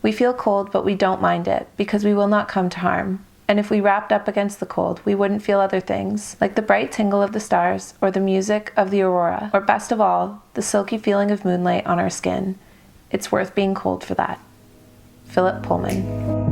We feel cold, but we don't mind it because we will not come to harm. And if we wrapped up against the cold, we wouldn't feel other things, like the bright tingle of the stars, or the music of the aurora, or best of all, the silky feeling of moonlight on our skin. It's worth being cold for that. Philip Pullman.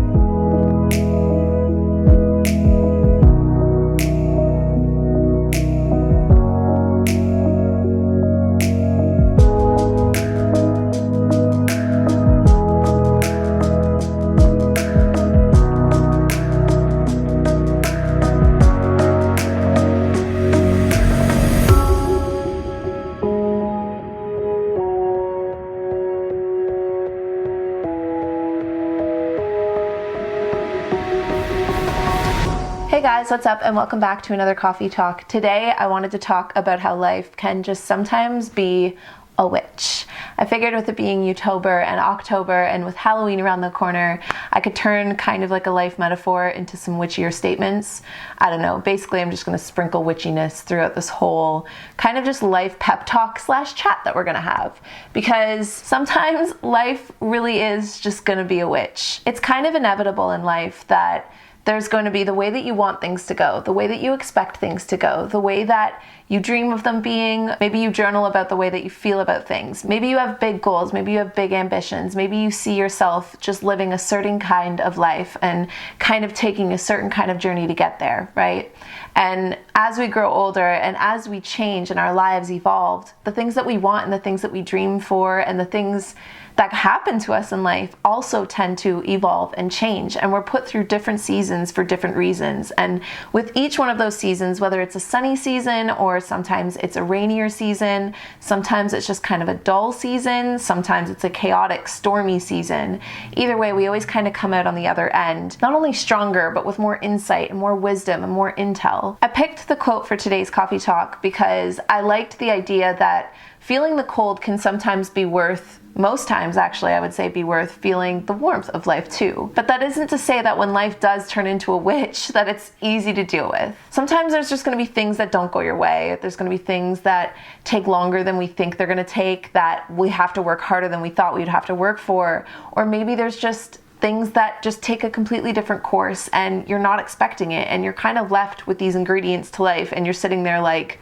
Hey guys, what's up and welcome back to another coffee talk. Today I wanted to talk about how life can just sometimes be a witch. I figured with it being Youtober and October and with Halloween around the corner, I could turn kind of like a life metaphor into some witchier statements. I don't know, basically I'm just going to sprinkle witchiness throughout this whole kind of just life pep talk / chat that we're going to have. Because sometimes life really is just going to be a witch. It's kind of inevitable in life that there's going to be the way that you want things to go, the way that you expect things to go, the way that you dream of them being. Maybe you journal about the way that you feel about things. Maybe you have big goals, maybe you have big ambitions, maybe you see yourself just living a certain kind of life and kind of taking a certain kind of journey to get there, right? And as we grow older and as we change and our lives evolve, the things that we want and the things that we dream for and the things that happen to us in life also tend to evolve and change, and we're put through different seasons for different reasons. And with each one of those seasons, whether it's a sunny season or sometimes it's a rainier season, sometimes it's just kind of a dull season, sometimes it's a chaotic, stormy season. Either way, we always kind of come out on the other end, not only stronger, but with more insight and more wisdom and more intel. I picked the quote for today's coffee talk because I liked the idea that feeling the cold can sometimes be worth, most times actually, I would say be worth feeling the warmth of life too. But that isn't to say that when life does turn into a witch, that it's easy to deal with. Sometimes there's just going to be things that don't go your way. There's going to be things that take longer than we think they're going to take, that we have to work harder than we thought we'd have to work for. Or maybe there's just things that just take a completely different course and you're not expecting it, and you're kind of left with these ingredients to life and you're sitting there like,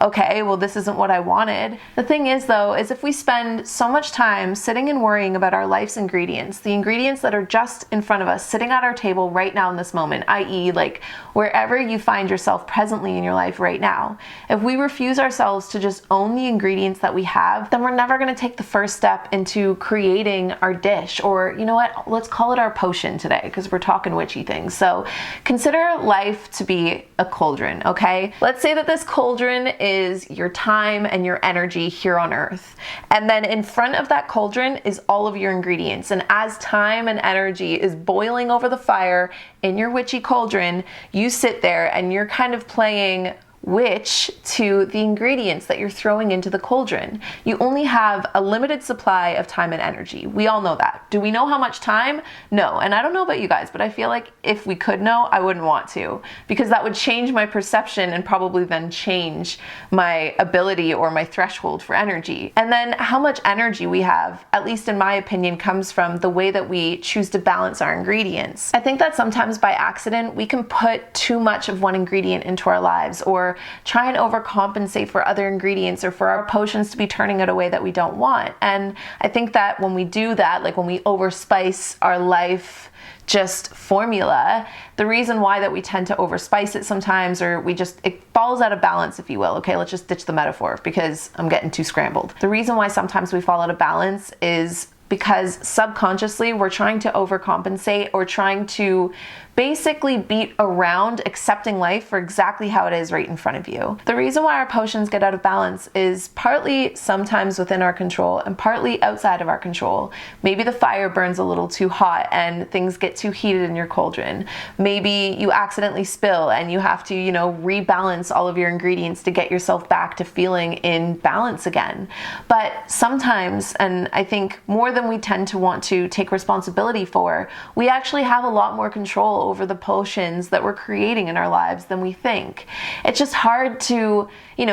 okay, well, this isn't what I wanted. The thing is, though, is if we spend so much time sitting and worrying about our life's ingredients, the ingredients that are just in front of us, sitting at our table right now in this moment, i.e. like wherever you find yourself presently in your life right now, if we refuse ourselves to just own the ingredients that we have, then we're never going to take the first step into creating our dish, or you know what, let's call it our potion today because we're talking witchy things. So consider life to be a cauldron, okay? Let's say that this cauldron is your time and your energy here on earth. And then in front of that cauldron is all of your ingredients. And as time and energy is boiling over the fire in your witchy cauldron, you sit there and you're kind of playing witch to the ingredients that you're throwing into the cauldron. You only have a limited supply of time and energy. We all know that. Do we know how much time? No. And I don't know about you guys, but I feel like if we could know, I wouldn't want to, because that would change my perception and probably then change my ability or my threshold for energy. And then how much energy we have, at least in my opinion, comes from the way that we choose to balance our ingredients. I think that sometimes by accident, we can put too much of one ingredient into our lives, or try and overcompensate for other ingredients, or for our potions to be turning out a way that we don't want. And I think that when we do that, like when we overspice our life just formula, the reason why that we tend to overspice it sometimes, or it falls out of balance, if you will. Okay, let's just ditch the metaphor because I'm getting too scrambled. The reason why sometimes we fall out of balance is because subconsciously we're trying to overcompensate, or trying to basically beat around accepting life for exactly how it is right in front of you. The reason why our potions get out of balance is partly sometimes within our control and partly outside of our control. Maybe the fire burns a little too hot and things get too heated in your cauldron. Maybe you accidentally spill and you have to, rebalance all of your ingredients to get yourself back to feeling in balance again. But sometimes, and I think more than we tend to want to take responsibility for, we actually have a lot more control over the potions that we're creating in our lives than we think. It's just hard to,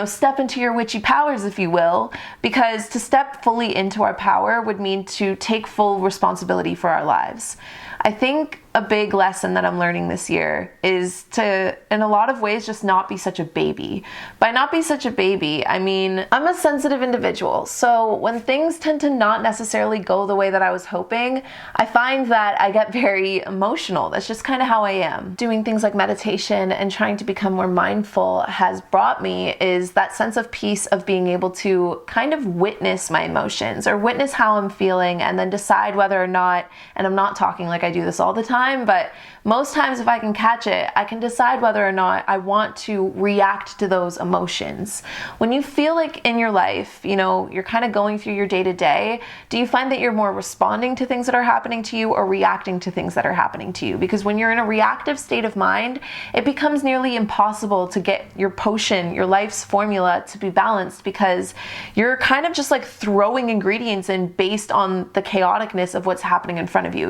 step into your witchy powers, if you will, because to step fully into our power would mean to take full responsibility for our lives. I think a big lesson that I'm learning this year is to, in a lot of ways, just not be such a baby. By not be such a baby, I mean, I'm a sensitive individual. So when things tend to not necessarily go the way that I was hoping, I find that I get very emotional. That's just kind of how I am. Doing things like meditation and trying to become more mindful has brought me is that sense of peace of being able to kind of witness my emotions or witness how I'm feeling and then decide whether or not, and I'm not talking like I do this all the time, but most times if I can catch it, I can decide whether or not I want to react to those emotions. When you feel like in your life, you're kind of going through your day-to-day, do you find that you're more responding to things that are happening to you or reacting to things that are happening to you? Because when you're in a reactive state of mind, it becomes nearly impossible to get your potion, your life's formula to be balanced because you're kind of just like throwing ingredients in based on the chaoticness of what's happening in front of you,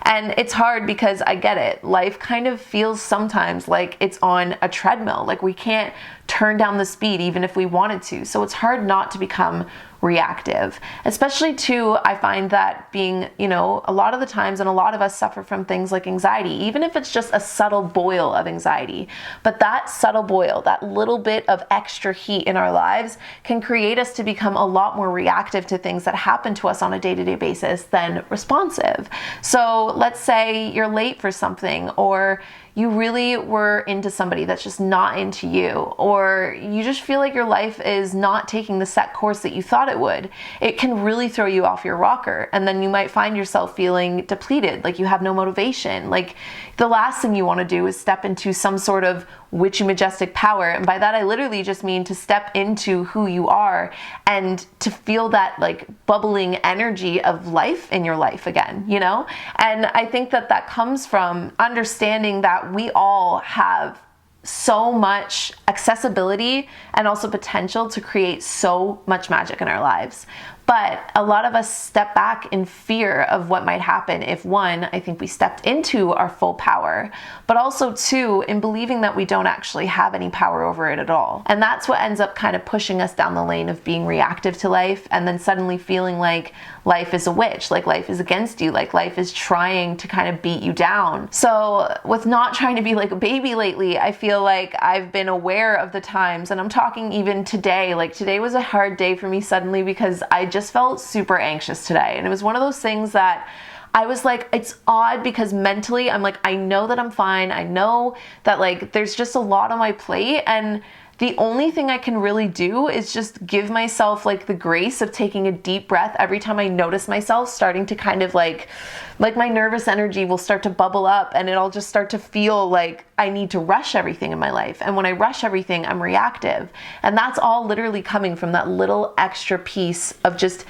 And it's hard because I get it. Life kind of feels sometimes like it's on a treadmill. Like we can't turn down the speed even if we wanted to. So it's hard not to become reactive, especially too, I find that being, a lot of the times, and a lot of us suffer from things like anxiety, even if it's just a subtle boil of anxiety. But that subtle boil, that little bit of extra heat in our lives can create us to become a lot more reactive to things that happen to us on a day-to-day basis than responsive. So let's say you're late for something, or you really were into somebody that's just not into you, or you just feel like your life is not taking the set course that you thought it would. It can really throw you off your rocker, and then you might find yourself feeling depleted, like you have no motivation. Like the last thing you want to do is step into some sort of witchy majestic power, and by that I literally just mean to step into who you are and to feel that like bubbling energy of life in your life again, And I think that comes from understanding that we all have so much accessibility and also potential to create so much magic in our lives. But a lot of us step back in fear of what might happen if, one, I think we stepped into our full power, but also two, in believing that we don't actually have any power over it at all. And that's what ends up kind of pushing us down the lane of being reactive to life and then suddenly feeling like life is a witch, like life is against you, like life is trying to kind of beat you down. So with not trying to be like a baby lately, I feel like I've been aware of the times, and I'm talking even today, like today was a hard day for me suddenly because I just felt super anxious today. And it was one of those things that I was like, it's odd because mentally I'm like, I know that I'm fine. I know that like there's just a lot on my plate, and the only thing I can really do is just give myself like the grace of taking a deep breath every time I notice myself starting to kind of like my nervous energy will start to bubble up, and it'll just start to feel like I need to rush everything in my life. And when I rush everything, I'm reactive. And that's all literally coming from that little extra piece of just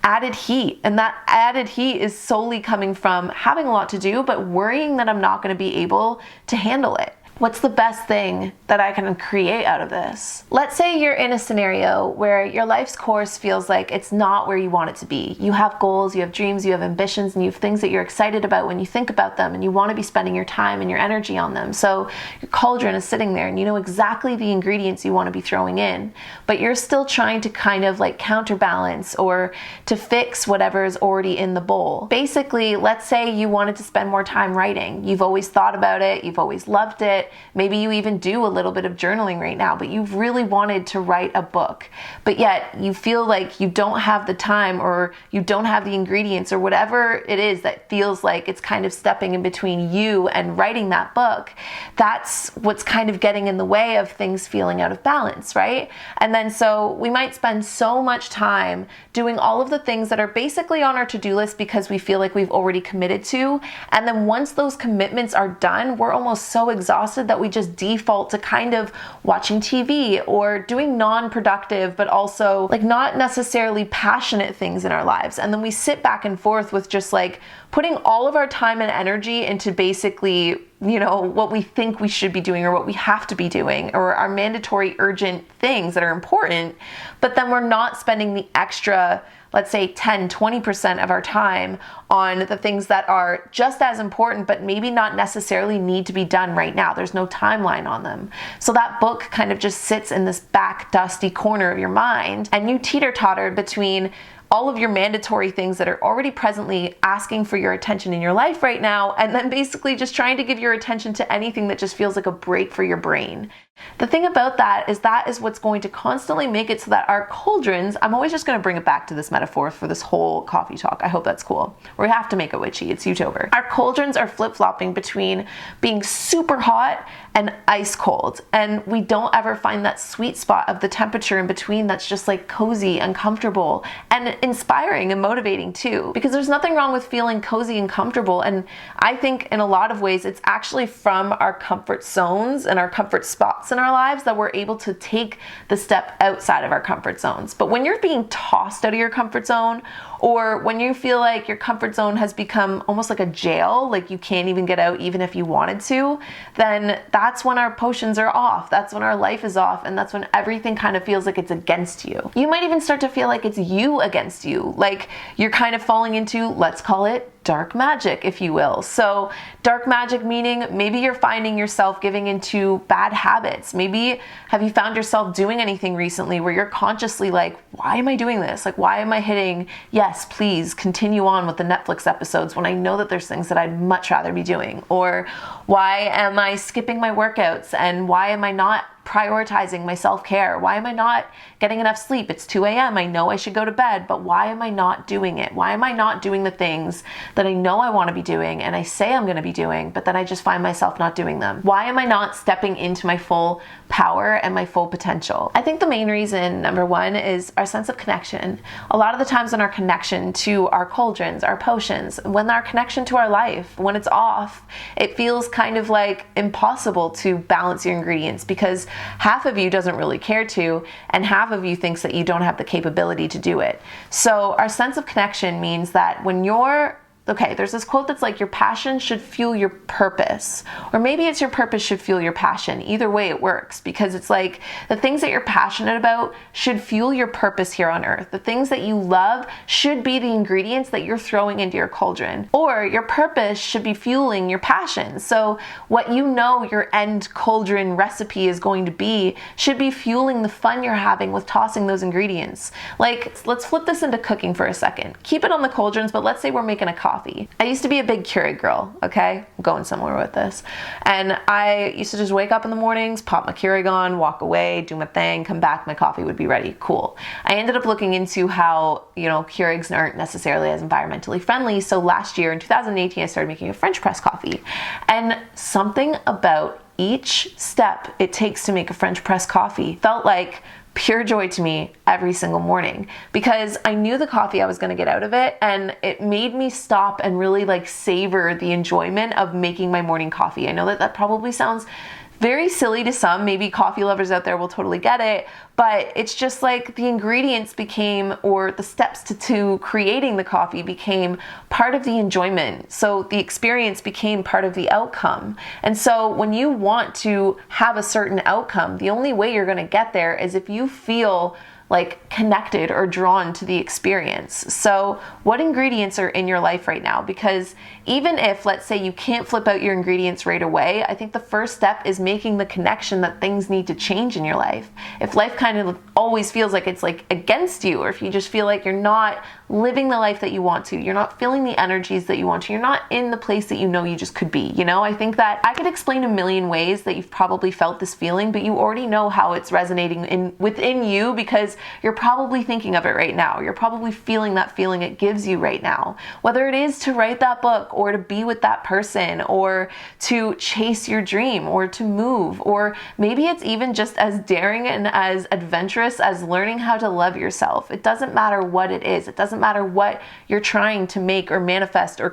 added heat. And that added heat is solely coming from having a lot to do, but worrying that I'm not going to be able to handle it. What's the best thing that I can create out of this? Let's say you're in a scenario where your life's course feels like it's not where you want it to be. You have goals, you have dreams, you have ambitions, and you have things that you're excited about when you think about them, and you want to be spending your time and your energy on them. So your cauldron is sitting there and you know exactly the ingredients you want to be throwing in, but you're still trying to kind of like counterbalance or to fix whatever is already in the bowl. Basically, let's say you wanted to spend more time writing. You've always thought about it, you've always loved it. Maybe you even do a little bit of journaling right now, but you've really wanted to write a book, but yet you feel like you don't have the time or you don't have the ingredients or whatever it is that feels like it's kind of stepping in between you and writing that book. That's what's kind of getting in the way of things feeling out of balance, right? And then so we might spend so much time doing all of the things that are basically on our to-do list because we feel like we've already committed to. And then once those commitments are done, we're almost so exhausted that we just default to kind of watching TV or doing non-productive, but also like not necessarily passionate things in our lives. And then we sit back and forth with just like putting all of our time and energy into basically what we think we should be doing or what we have to be doing, or our mandatory urgent things that are important, but then we're not spending the extra, let's say 10, 20% of our time on the things that are just as important, but maybe not necessarily need to be done right now. There's no timeline on them. So that book kind of just sits in this back dusty corner of your mind, and you teeter-totter between all of your mandatory things that are already presently asking for your attention in your life right now, and then basically just trying to give your attention to anything that just feels like a break for your brain. The thing about that is what's going to constantly make it so that our cauldrons, I'm always just going to bring it back to this metaphor for this whole coffee talk. I hope that's cool. We have to make it witchy. It's YouTuber. Our cauldrons are flip-flopping between being super hot and ice cold. And we don't ever find that sweet spot of the temperature in between that's just like cozy and comfortable and inspiring and motivating too. Because there's nothing wrong with feeling cozy and comfortable. And I think in a lot of ways, it's actually from our comfort zones and our comfort spots in our lives that we're able to take the step outside of our comfort zones. But when you're being tossed out of your comfort zone, or when you feel like your comfort zone has become almost like a jail, like you can't even get out even if you wanted to, then that's when our potions are off. That's when our life is off. And that's when everything kind of feels like it's against you. You might even start to feel like it's you against you. Like you're kind of falling into, let's call it dark magic, if you will. So dark magic meaning maybe you're finding yourself giving into bad habits. Maybe have you found yourself doing anything recently where you're consciously like, why am I doing this? Like, why am I hitting, yes, please continue on with the Netflix episodes when I know that there's things that I'd much rather be doing? Or why am I skipping my workouts? And why am I not prioritizing my self-care? Why am I not getting enough sleep? It's 2 a.m. I know I should go to bed, but why am I not doing it? Why am I not doing the things that I know I want to be doing and I say I'm going to be doing, but then I just find myself not doing them? Why am I not stepping into my full power and my full potential? I think the main reason, number one, is our sense of connection. A lot of the times when our connection to our cauldrons, our potions, when our connection to our life, when it's off, it feels kind of like impossible to balance your ingredients because half of you doesn't really care to, and half of you thinks that you don't have the capability to do it. So our sense of connection means that when you're okay, there's this quote that's like, your passion should fuel your purpose. Or maybe it's your purpose should fuel your passion. Either way it works, because it's like the things that you're passionate about should fuel your purpose here on earth. The things that you love should be the ingredients that you're throwing into your cauldron. Or your purpose should be fueling your passion. So what you know your end cauldron recipe is going to be should be fueling the fun you're having with tossing those ingredients. Like, let's flip this into cooking for a second. Keep it on the cauldrons, but let's say we're making a coffee. I used to be a big Keurig girl, okay? I'm going somewhere with this. And I used to just wake up in the mornings, pop my Keurig on, walk away, do my thing, come back, my coffee would be ready. Cool. I ended up looking into how, Keurigs aren't necessarily as environmentally friendly. So last year in 2018, I started making a French press coffee. And something about each step it takes to make a French press coffee felt like pure joy to me every single morning, because I knew the coffee I was going to get out of it, and it made me stop and really savor the enjoyment of making my morning coffee. I know that probably sounds very silly to some, maybe coffee lovers out there will totally get it, but it's just like the ingredients became, or the steps to creating the coffee became part of the enjoyment. So the experience became part of the outcome. And so when you want to have a certain outcome, the only way you're going to get there is if you feel connected or drawn to the experience. So what ingredients are in your life right now? Because even if, let's say, you can't flip out your ingredients right away, I think the first step is making the connection that things need to change in your life. If life kind of always feels like it's against you, or if you just feel like you're not living the life that you want to, you're not feeling the energies that you want to, you're not in the place that you know you just could be. I think that I could explain a million ways that you've probably felt this feeling, but you already know how it's resonating within you, because you're probably thinking of it right now. You're probably feeling that feeling it gives you right now. Whether it is to write that book, or to be with that person, or to chase your dream, or to move, or maybe it's even just as daring and as adventurous as learning how to love yourself. It doesn't matter what it is. It doesn't matter what you're trying to make or manifest or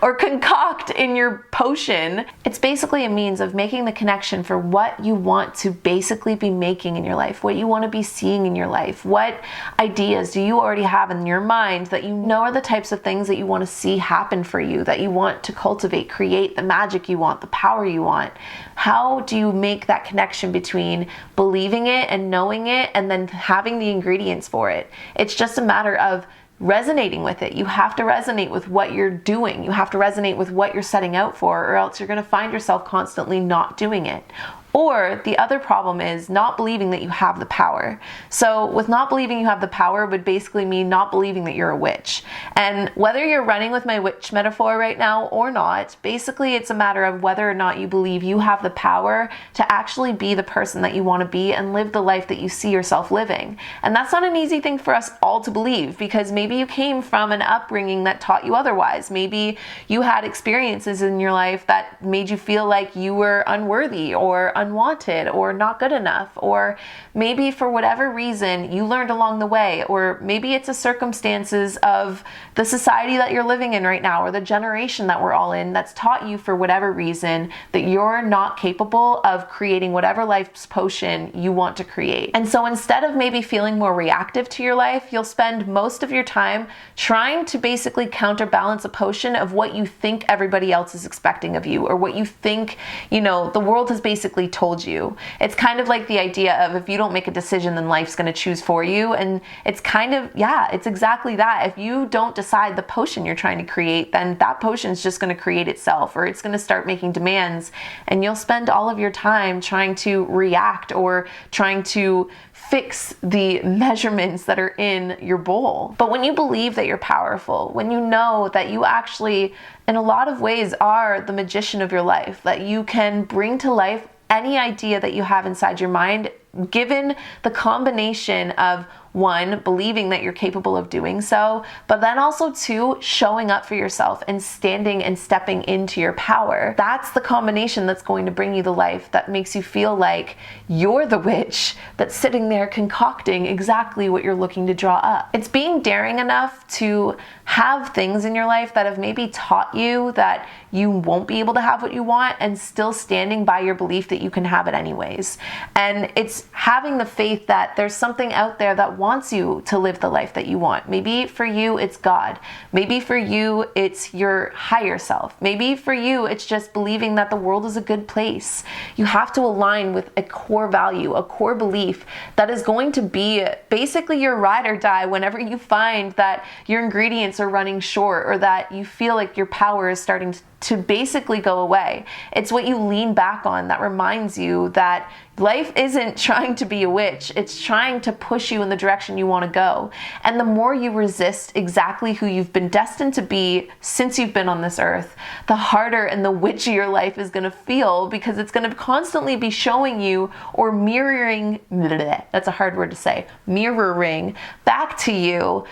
or concoct in your potion. It's basically a means of making the connection for what you want to basically be making in your life, what you want to be seeing in your life. What ideas do you already have in your mind that you know are the types of things that you want to see happen for you, that you want to cultivate, create the magic you want, the power you want? How do you make that connection between believing it and knowing it and then having the ingredients for it? It's just a matter of resonating with it. You have to resonate with what you're doing. You have to resonate with what you're setting out for, or else you're going to find yourself constantly not doing it. Or the other problem is not believing that you have the power. So with not believing you have the power would basically mean not believing that you're a witch. And whether you're running with my witch metaphor right now or not, basically it's a matter of whether or not you believe you have the power to actually be the person that you want to be and live the life that you see yourself living. And that's not an easy thing for us all to believe, because maybe you came from an upbringing that taught you otherwise. Maybe you had experiences in your life that made you feel like you were unworthy or unwanted or not good enough, or maybe for whatever reason you learned along the way, or maybe it's the circumstances of the society that you're living in right now, or the generation that we're all in that's taught you for whatever reason that you're not capable of creating whatever life's potion you want to create. And so instead of maybe feeling more reactive to your life, you'll spend most of your time trying to basically counterbalance a potion of what you think everybody else is expecting of you, or what you think, the world has basically told you. It's kind of like the idea of if you don't make a decision, then life's going to choose for you. And it's kind of, it's exactly that. If you don't decide the potion you're trying to create, then that potion is just going to create itself, or it's going to start making demands, and you'll spend all of your time trying to react or trying to fix the measurements that are in your bowl. But when you believe that you're powerful, when you know that you actually, in a lot of ways, are the magician of your life, that you can bring to life any idea that you have inside your mind, given the combination of, one, believing that you're capable of doing so, but then also two, showing up for yourself and standing and stepping into your power. That's the combination that's going to bring you the life that makes you feel like you're the witch that's sitting there concocting exactly what you're looking to draw up. It's being daring enough to have things in your life that have maybe taught you that you won't be able to have what you want, and still standing by your belief that you can have it anyways. And it's having the faith that there's something out there that wants you to live the life that you want. Maybe for you, it's God. Maybe for you, it's your higher self. Maybe for you, it's just believing that the world is a good place. You have to align with a core value, a core belief that is going to be basically your ride or die whenever you find that your ingredients are running short, or that you feel like your power is starting to basically go away. It's what you lean back on that reminds you that life isn't trying to be a witch. It's trying to push you in the direction you want to go. And the more you resist exactly who you've been destined to be since you've been on this earth, the harder and the witchier life is going to feel, because it's going to constantly be showing you or mirroring, that's a hard word to say, mirroring back to you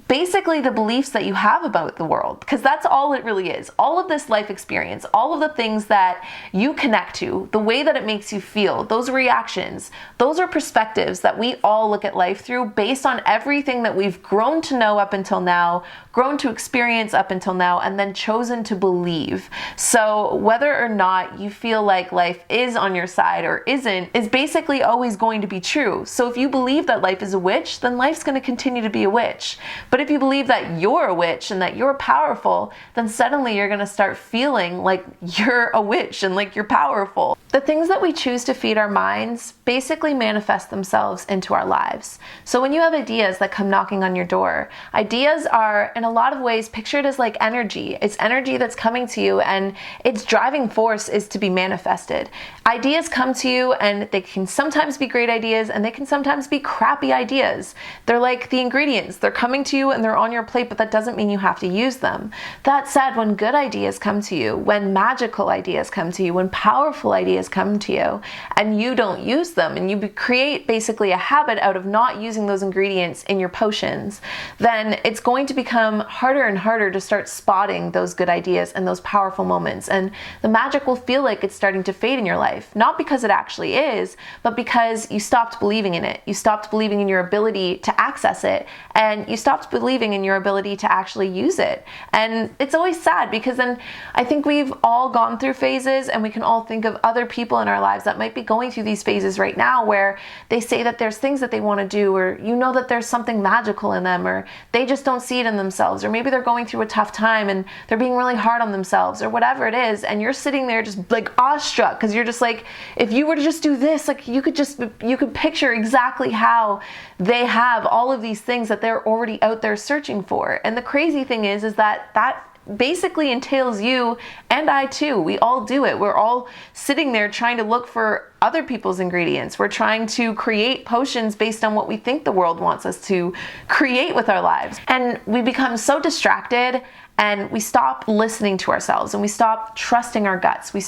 basically the beliefs that you have about the world, because that's all it really is. All of this life experience, all of the things that you connect to, the way that it makes you feel, those reactions, those are perspectives that we all look at life through based on everything that we've grown to know up until now, grown to experience up until now, and then chosen to believe. So whether or not you feel like life is on your side or isn't is basically always going to be true. So if you believe that life is a witch, then life's going to continue to be a witch. But if you believe that you're a witch and that you're powerful, then suddenly you're going to start feeling like you're a witch and like you're powerful. The things that we choose to feed our minds basically manifest themselves into our lives. So when you have ideas that come knocking on your door, ideas are in a lot of ways pictured as like energy. It's energy that's coming to you, and its driving force is to be manifested. Ideas come to you, and they can sometimes be great ideas and they can sometimes be crappy ideas. They're like the ingredients. They're coming to you and they're on your plate, but that doesn't mean you have to use them. That said, when good ideas come to you, when magical ideas come to you, when powerful ideas come to you, and you don't use them, and you create basically a habit out of not using those ingredients in your potions, then it's going to become harder and harder to start spotting those good ideas and those powerful moments. And the magic will feel like it's starting to fade in your life, not because it actually is, but because you stopped believing in it. You stopped believing in your ability to access it, and you stopped believing in your ability to actually use it. And it's always sad because then I think we've all gone through phases, and we can all think of other people in our lives that might be going through these phases right now where they say that there's things that they want to do, or that there's something magical in them, or they just don't see it in themselves, or maybe they're going through a tough time and they're being really hard on themselves, or whatever it is, and you're sitting there just like awestruck because you're just like, if you were to just do this, like you could picture exactly how they have all of these things that they're already out there searching for. And the crazy thing is that basically entails you and I too. We all do it. We're all sitting there trying to look for other people's ingredients. We're trying to create potions based on what we think the world wants us to create with our lives. And we become so distracted, and we stop listening to ourselves, and we stop trusting our guts. We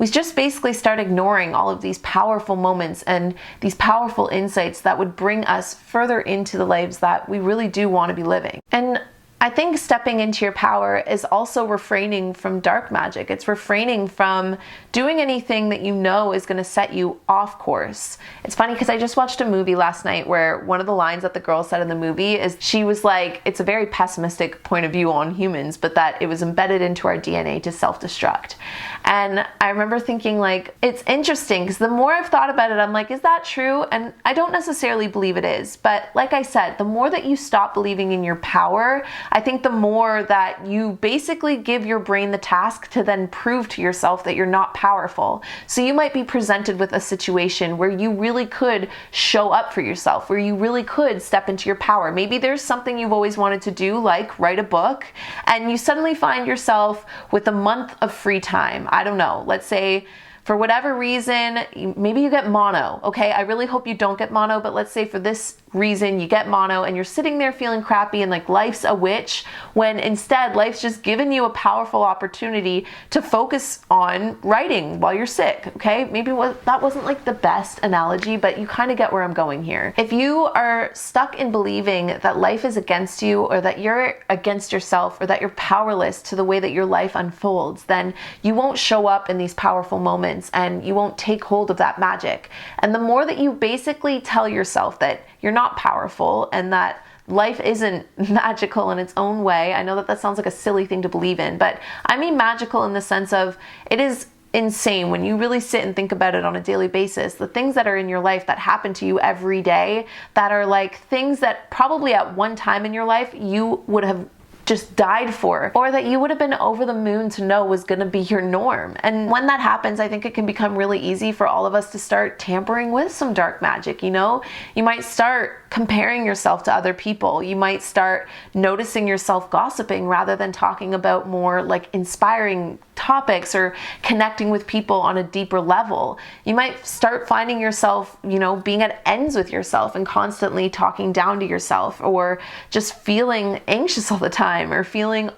just basically start ignoring all of these powerful moments and these powerful insights that would bring us further into the lives that we really do want to be living. And I think stepping into your power is also refraining from dark magic. It's refraining from doing anything that you know is going to set you off course. It's funny because I just watched a movie last night where one of the lines that the girl said in the movie is, she was like, it's a very pessimistic point of view on humans, but that it was embedded into our DNA to self-destruct. And I remember thinking, like, it's interesting because the more I've thought about it, I'm like, is that true? And I don't necessarily believe it is. But like I said, the more that you stop believing in your power, I think the more that you basically give your brain the task to then prove to yourself that you're not powerful. So you might be presented with a situation where you really could show up for yourself, where you really could step into your power. Maybe there's something you've always wanted to do, like write a book, and you suddenly find yourself with a month of free time. I don't know, let's say for whatever reason, maybe you get mono, okay? I really hope you don't get mono, but let's say for this reason you get mono and you're sitting there feeling crappy and like life's a witch, when instead life's just given you a powerful opportunity to focus on writing while you're sick, okay? Maybe that wasn't like the best analogy, but you kind of get where I'm going here. If you are stuck in believing that life is against you, or that you're against yourself, or that you're powerless to the way that your life unfolds, then you won't show up in these powerful moments and you won't take hold of that magic. And the more that you basically tell yourself that you're not powerful and that life isn't magical in its own way. I know that sounds like a silly thing to believe in, but I mean magical in the sense of it is insane when you really sit and think about it on a daily basis. The things that are in your life that happen to you every day, that are like things that probably at one time in your life you would have just died for, or that you would have been over the moon to know was going to be your norm. And when that happens, I think it can become really easy for all of us to start tampering with some dark magic. You might start comparing yourself to other people. You might start noticing yourself gossiping rather than talking about more like inspiring topics or connecting with people on a deeper level. You might start finding yourself, being at ends with yourself and constantly talking down to yourself, or just feeling anxious all the time, or feeling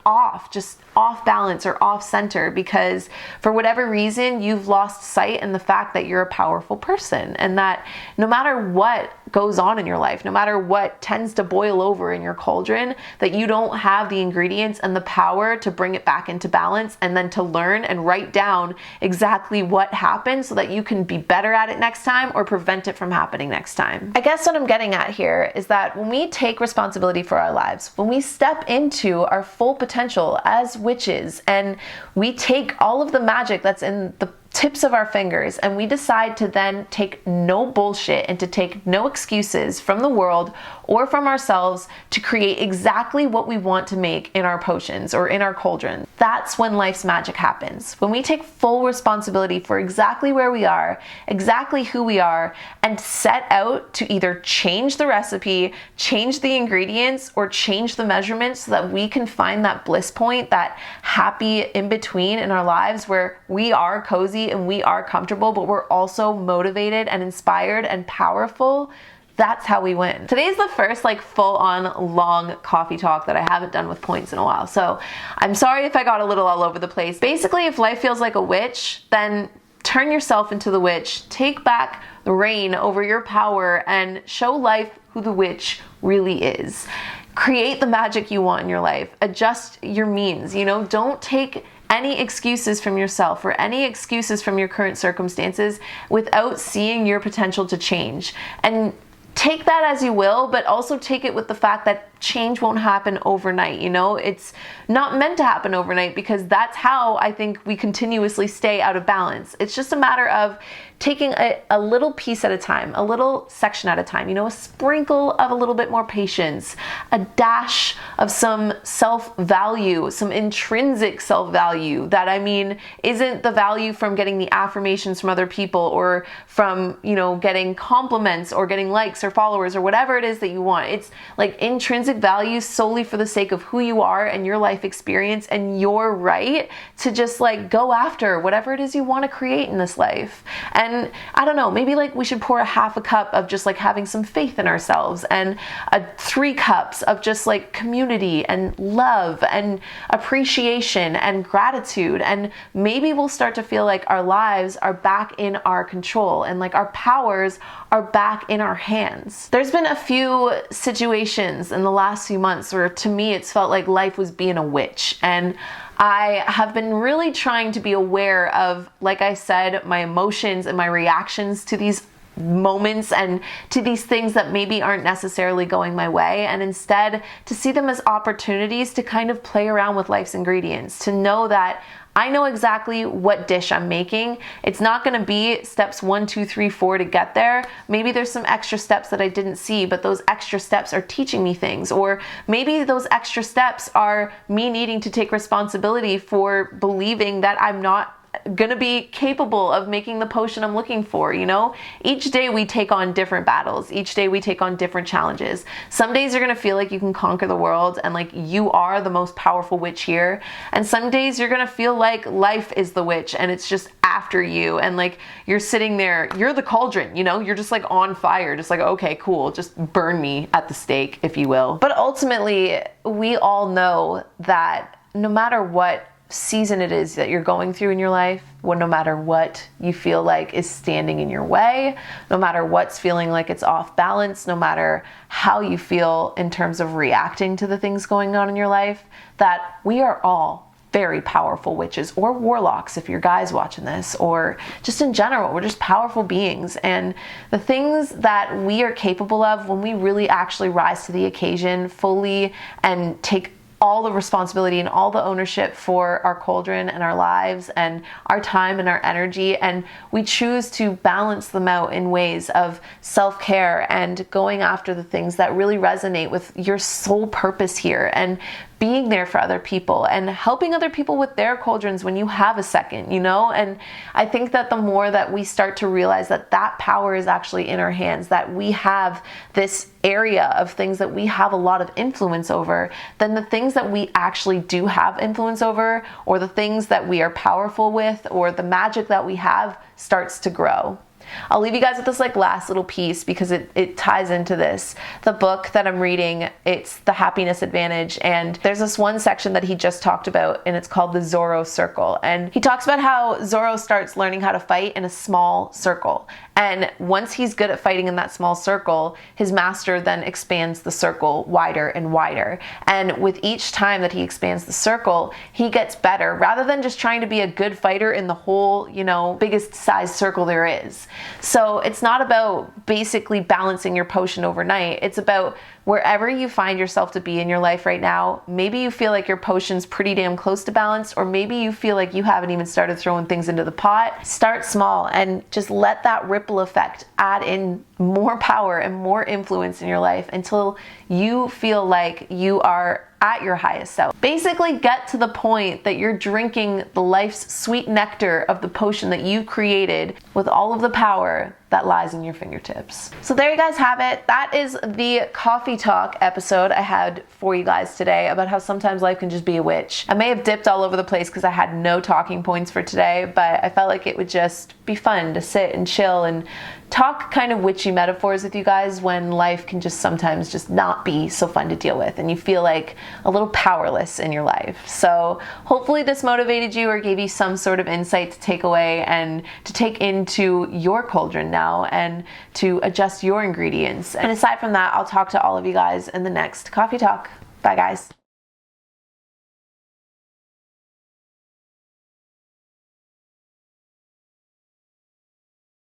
just off balance or off center because for whatever reason you've lost sight in the fact that you're a powerful person, and that no matter what goes on in your life, no matter what tends to boil over in your cauldron, that you don't have the ingredients and the power to bring it back into balance, and then to learn and write down exactly what happened so that you can be better at it next time or prevent it from happening next time. I guess what I'm getting at here is that when we take responsibility for our lives, when we step into our full potential as witches, and we take all of the magic that's in the tips of our fingers, and we decide to then take no bullshit and to take no excuses from the world or from ourselves to create exactly what we want to make in our potions or in our cauldron. That's when life's magic happens. When we take full responsibility for exactly where we are, exactly who we are, and set out to either change the recipe, change the ingredients, or change the measurements so that we can find that bliss point, that happy in between in our lives where we are cozy and we are comfortable, but we're also motivated and inspired and powerful. That's how we win. Today's the first full-on long coffee talk that I haven't done with points in a while. So I'm sorry if I got a little all over the place. Basically, if life feels like a witch, then turn yourself into the witch. Take back the reign over your power and show life who the witch really is. Create the magic you want in your life. Adjust your means. Don't take any excuses from yourself or any excuses from your current circumstances without seeing your potential to change. And take that as you will, but also take it with the fact that change won't happen overnight, you know? It's not meant to happen overnight because that's how I think we continuously stay out of balance. It's just a matter of taking a little piece at a time, a little section at a time, you know, a sprinkle of a little bit more patience, a dash of some self-value, some intrinsic self-value that, I mean, isn't the value from getting the affirmations from other people or from, you know, getting compliments or getting likes or followers or whatever it is that you want. It's like intrinsic value solely for the sake of who you are and your life experience and your right to just like go after whatever it is you want to create in this life. And I don't know, maybe like we should pour a half a cup of just like having some faith in ourselves and 3 cups of just like community and love and appreciation and gratitude. And maybe we'll start to feel like our lives are back in our control and like our powers are back in our hands. There's been a few situations in the last few months where to me it's felt like life was being a witch, and I have been really trying to be aware of, like I said, my emotions and my reactions to these moments and to these things that maybe aren't necessarily going my way, and instead to see them as opportunities to kind of play around with life's ingredients, to know that I know exactly what dish I'm making. It's not going to be steps 1, 2, 3, 4 to get there. Maybe there's some extra steps that I didn't see, but those extra steps are teaching me things. Or maybe those extra steps are me needing to take responsibility for believing that I'm not gonna be capable of making the potion I'm looking for, you know? Each day we take on different battles. Each day we take on different challenges. Some days you're gonna feel like you can conquer the world and like you are the most powerful witch here. And some days you're gonna feel like life is the witch and it's just after you, and like you're sitting there, you're the cauldron, you know? You're just like on fire, just like, okay, cool, just burn me at the stake, if you will. But ultimately, we all know that no matter what season it is that you're going through in your life, no matter what you feel like is standing in your way, no matter what's feeling like it's off balance, no matter how you feel in terms of reacting to the things going on in your life, that we are all very powerful witches or warlocks if you're guys watching this, or just in general, we're just powerful beings. And the things that we are capable of when we really actually rise to the occasion fully and take all the responsibility and all the ownership for our cauldron and our lives and our time and our energy, and we choose to balance them out in ways of self-care and going after the things that really resonate with your sole purpose here, and being there for other people and helping other people with their cauldrons when you have a second, you know? And I think that the more that we start to realize that that power is actually in our hands, that we have this area of things that we have a lot of influence over, then the things that we actually do have influence over, or the things that we are powerful with, or the magic that we have starts to grow. I'll leave you guys with this like last little piece because it ties into this. The book that I'm reading, it's The Happiness Advantage, and there's this one section that he just talked about, and it's called the Zorro Circle. And he talks about how Zorro starts learning how to fight in a small circle. And once he's good at fighting in that small circle, his master then expands the circle wider and wider. And with each time that he expands the circle, he gets better rather than just trying to be a good fighter in the whole, you know, biggest size circle there is. So it's not about basically balancing your potion overnight. It's about wherever you find yourself to be in your life right now. Maybe you feel like your potion's pretty damn close to balance, or maybe you feel like you haven't even started throwing things into the pot. Start small and just let that ripple effect add in more power and more influence in your life until you feel like you are at your highest self. Basically get to the point that you're drinking the life's sweet nectar of the potion that you created with all of the power that lies in your fingertips. So there you guys have it. That is the coffee talk episode I had for you guys today about how sometimes life can just be a witch. I may have dipped all over the place because I had no talking points for today, but I felt like it would just be fun to sit and chill and talk kind of witchy metaphors with you guys when life can just sometimes just not be so fun to deal with and you feel like a little powerless in your life. So hopefully this motivated you or gave you some sort of insight to take away and to take into your cauldron now and to adjust your ingredients. And aside from that, I'll talk to all of you guys in the next coffee talk. Bye guys.